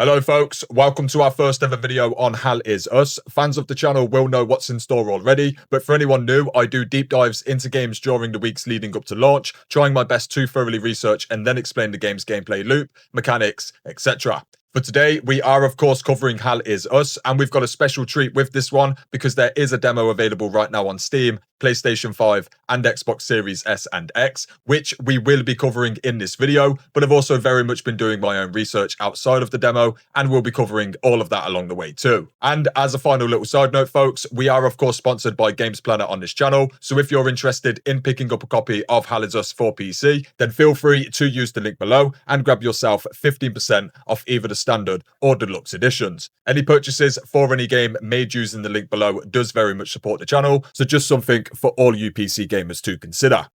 Hello folks, welcome to our first ever video on Hal Is Us. Fans of the channel will know what's in store already, but for anyone new, I do deep dives into games during the weeks leading up to launch, trying my best to thoroughly research and then explain the game's gameplay loop, mechanics, etc. For today, we are of course covering Hal Is Us, and we've got a special treat with this one because there is a demo available right now on Steam, PlayStation 5 and Xbox Series S and X, which we will be covering in this video, but I've also very much been doing my own research outside of the demo, and we'll be covering all of that along the way too. And as a final little side note folks, we are of course sponsored by Games Planner on this channel, so if you're interested in picking up a copy of Hal Is Us for PC, then feel free to use the link below and grab yourself 15% off either the standard or deluxe editions. Any purchases for any game made using the link below does very much support the channel, so just something for all you PC gamers to consider.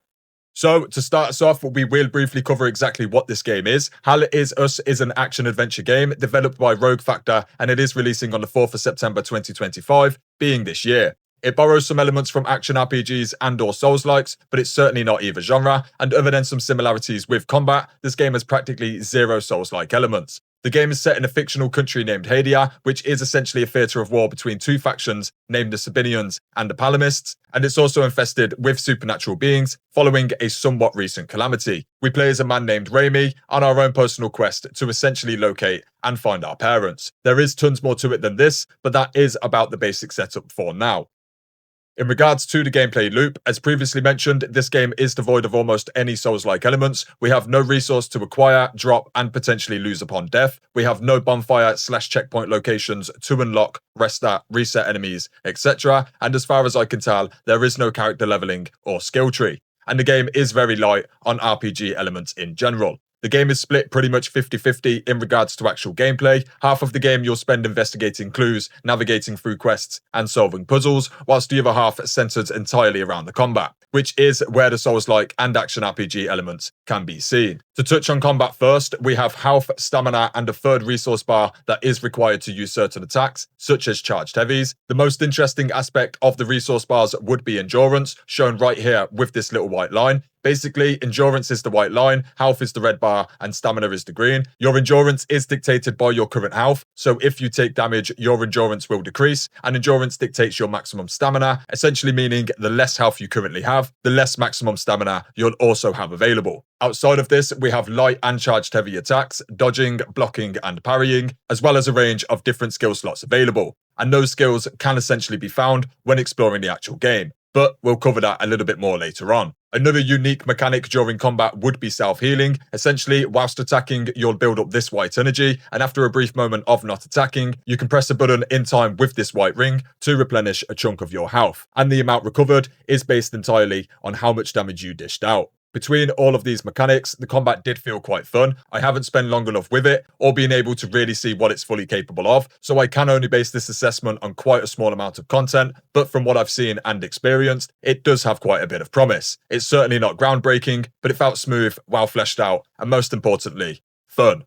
So, to start us off, we will briefly cover exactly what this game is. Hal Is Us is an action-adventure game developed by Rogue Factor, and it is releasing on the 4th of September 2025, being this year. It borrows some elements from action RPGs and or Souls-likes, but it's certainly not either genre, and other than some similarities with combat, this game has practically zero Souls-like elements. The game is set in a fictional country named Hadia, which is essentially a theatre of war between two factions named the Sabinians and the Palamists, and it's also infested with supernatural beings following a somewhat recent calamity. We play as a man named Raimi on our own personal quest to essentially locate and find our parents. There is tons more to it than this, but that is about the basic setup for now. In regards to the gameplay loop, as previously mentioned, this game is devoid of almost any Souls-like elements. We have no resource to acquire, drop, and potentially lose upon death. We have no bonfire/checkpoint locations to unlock, rest at, reset enemies, etc. And as far as I can tell, there is no character leveling or skill tree. And the game is very light on RPG elements in general. The game is split pretty much 50-50 in regards to actual gameplay. Half of the game you'll spend investigating clues, navigating through quests, and solving puzzles, whilst the other half centers entirely around the combat, which is where the Souls-like and action RPG elements can be seen. To touch on combat first, we have health, stamina, and a third resource bar that is required to use certain attacks, such as charged heavies. The most interesting aspect of the resource bars would be endurance, shown right here with this little white line. Basically, endurance is the white line, health is the red bar, and stamina is the green. Your endurance is dictated by your current health, so if you take damage, your endurance will decrease, and endurance dictates your maximum stamina, essentially meaning the less health you currently have, the less maximum stamina you'll also have available. Outside of this, we have light and charged heavy attacks, dodging, blocking, and parrying, as well as a range of different skill slots available, and those skills can essentially be found when exploring the actual game, but we'll cover that a little bit more later on. Another unique mechanic during combat would be self-healing. Essentially, whilst attacking, you'll build up this white energy, and after a brief moment of not attacking, you can press a button in time with this white ring to replenish a chunk of your health, and the amount recovered is based entirely on how much damage you dished out. Between all of these mechanics, the combat did feel quite fun. I haven't spent long enough with it, or been able to really see what it's fully capable of, so I can only base this assessment on quite a small amount of content, but from what I've seen and experienced, it does have quite a bit of promise. It's certainly not groundbreaking, but it felt smooth, well fleshed out, and most importantly, fun.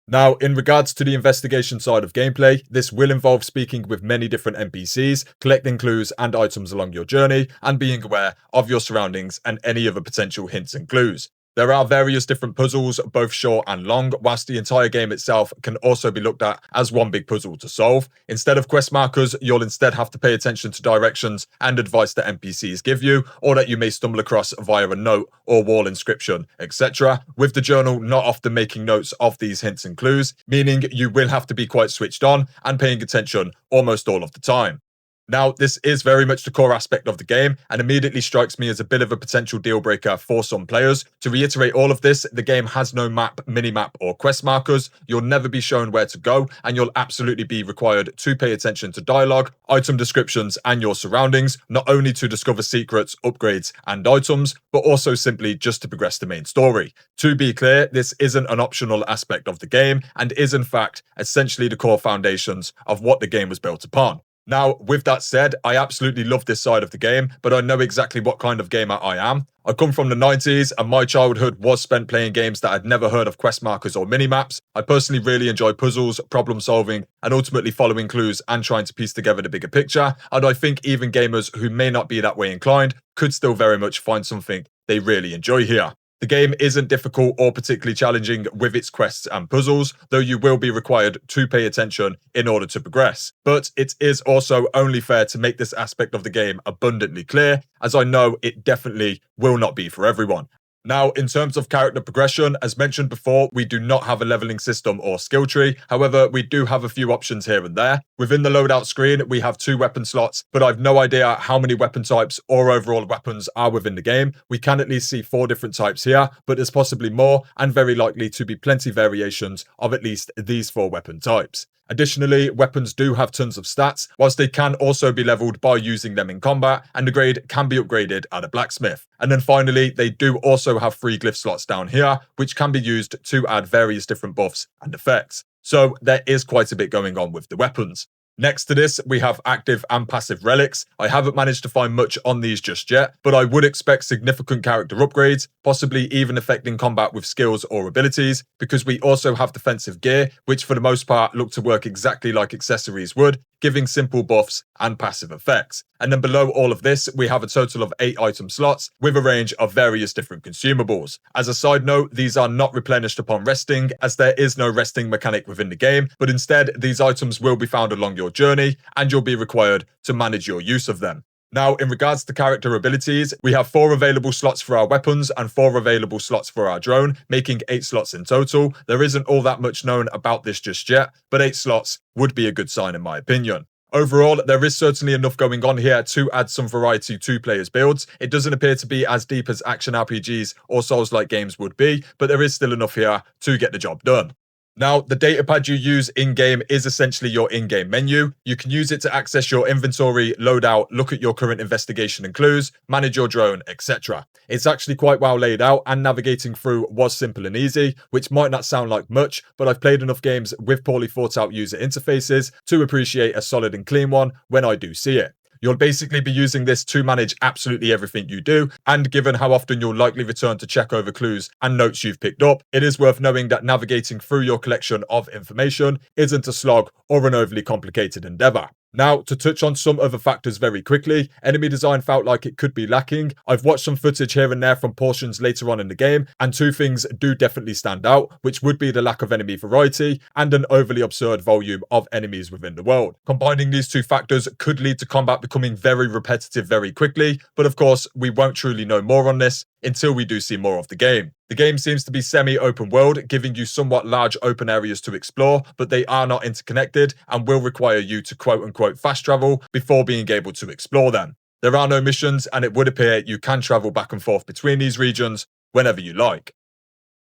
Now, in regards to the investigation side of gameplay, this will involve speaking with many different NPCs, collecting clues and items along your journey, and being aware of your surroundings and any other potential hints and clues. There are various different puzzles, both short and long, whilst the entire game itself can also be looked at as one big puzzle to solve. Instead of quest markers, you'll instead have to pay attention to directions and advice that NPCs give you, or that you may stumble across via a note or wall inscription, etc., with the journal not often making notes of these hints and clues, meaning you will have to be quite switched on and paying attention almost all of the time. Now, this is very much the core aspect of the game, and immediately strikes me as a bit of a potential deal breaker for some players. To reiterate all of this, the game has no map, mini-map, or quest markers. You'll never be shown where to go, and you'll absolutely be required to pay attention to dialogue, item descriptions, and your surroundings, not only to discover secrets, upgrades, and items, but also simply just to progress the main story. To be clear, this isn't an optional aspect of the game, and is in fact essentially the core foundations of what the game was built upon. Now, with that said, I absolutely love this side of the game, but I know exactly what kind of gamer I am. I come from the 90s, and my childhood was spent playing games that I'd never heard of quest markers or mini-maps. I personally really enjoy puzzles, problem solving, and ultimately following clues and trying to piece together the bigger picture, and I think even gamers who may not be that way inclined could still very much find something they really enjoy here. The game isn't difficult or particularly challenging with its quests and puzzles, though you will be required to pay attention in order to progress. But it is also only fair to make this aspect of the game abundantly clear, as I know it definitely will not be for everyone. Now, in terms of character progression, as mentioned before, we do not have a leveling system or skill tree. However, we do have a few options here and there. Within the loadout screen, we have 2 weapon slots, but I've no idea how many weapon types or overall weapons are within the game. We can at least see 4 different types here, but there's possibly more and very likely to be plenty variations of at least these 4 weapon types. Additionally, weapons do have tons of stats, whilst they can also be leveled by using them in combat, and the grade can be upgraded at a blacksmith. And then finally, they do also have 3 glyph slots down here, which can be used to add various different buffs and effects. So there is quite a bit going on with the weapons. Next to this, we have active and passive relics. I haven't managed to find much on these just yet, but I would expect significant character upgrades, possibly even affecting combat with skills or abilities, because we also have defensive gear, which for the most part look to work exactly like accessories would, giving simple buffs and passive effects. And then below all of this, we have a total of 8 item slots with a range of various different consumables. As a side note, these are not replenished upon resting, as there is no resting mechanic within the game, but instead these items will be found along your journey and you'll be required to manage your use of them. Now, in regards to character abilities, we have 4 available slots for our weapons and 4 available slots for our drone, making 8 slots in total. There isn't all that much known about this just yet, but 8 slots would be a good sign in my opinion. Overall, there is certainly enough going on here to add some variety to players' builds. It doesn't appear to be as deep as action RPGs or Souls-like games would be, but there is still enough here to get the job done. Now, the datapad you use in-game is essentially your in-game menu. You can use it to access your inventory, loadout, look at your current investigation and clues, manage your drone, etc. It's actually quite well laid out, and navigating through was simple and easy, which might not sound like much, but I've played enough games with poorly thought out user interfaces to appreciate a solid and clean one when I do see it. You'll basically be using this to manage absolutely everything you do, and given how often you'll likely return to check over clues and notes you've picked up, it is worth knowing that navigating through your collection of information isn't a slog or an overly complicated endeavour. Now, to touch on some other factors very quickly, enemy design felt like it could be lacking. I've watched some footage here and there from portions later on in the game, and 2 things do definitely stand out, which would be the lack of enemy variety and an overly absurd volume of enemies within the world. Combining these 2 factors could lead to combat becoming very repetitive very quickly, but of course, we won't truly know more on this until we do see more of the game. The game seems to be semi-open world, giving you somewhat large open areas to explore, but they are not interconnected and will require you to quote-unquote fast travel before being able to explore them. There are no missions, and it would appear you can travel back and forth between these regions whenever you like.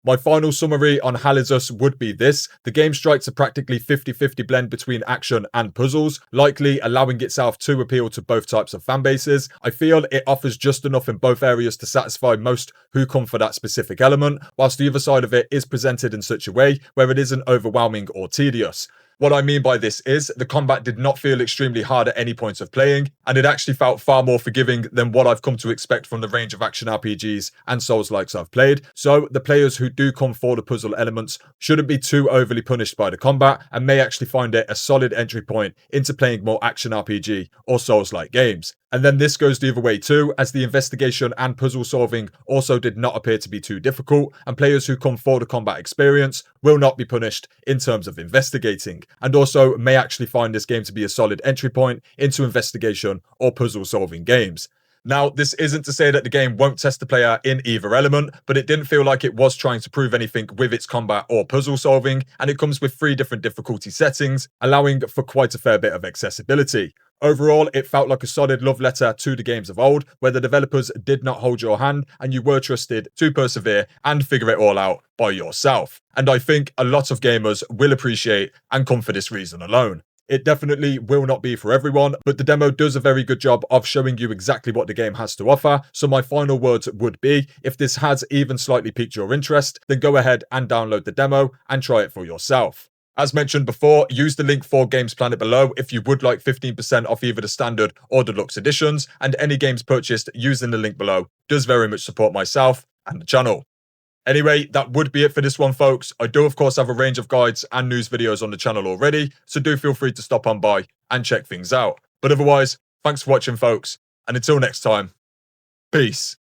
My final summary on Hal Is Us would be this: the game strikes a practically 50-50 blend between action and puzzles, likely allowing itself to appeal to both types of fan bases. I feel it offers just enough in both areas to satisfy most who come for that specific element, whilst the other side of it is presented in such a way where it isn't overwhelming or tedious. What I mean by this is the combat did not feel extremely hard at any point of playing, and it actually felt far more forgiving than what I've come to expect from the range of action RPGs and Souls-likes I've played. So the players who do come for the puzzle elements shouldn't be too overly punished by the combat, and may actually find it a solid entry point into playing more action RPG or Souls-like games. And then this goes the other way too, as the investigation and puzzle solving also did not appear to be too difficult, and players who come for the combat experience will not be punished in terms of investigating, and also may actually find this game to be a solid entry point into investigation or puzzle solving games. Now, this isn't to say that the game won't test the player in either element, but it didn't feel like it was trying to prove anything with its combat or puzzle solving, and it comes with 3 different difficulty settings, allowing for quite a fair bit of accessibility. Overall, it felt like a solid love letter to the games of old, where the developers did not hold your hand and you were trusted to persevere and figure it all out by yourself. And I think a lot of gamers will appreciate and come for this reason alone. It definitely will not be for everyone, but the demo does a very good job of showing you exactly what the game has to offer. So my final words would be, if this has even slightly piqued your interest, then go ahead and download the demo and try it for yourself. As mentioned before, use the link for Games Planet below if you would like 15% off either the standard or deluxe editions, and any games purchased using the link below does very much support myself and the channel. Anyway, that would be it for this one, folks. I do of course have a range of guides and news videos on the channel already, so do feel free to stop on by and check things out. But otherwise, thanks for watching, folks, and until next time, peace.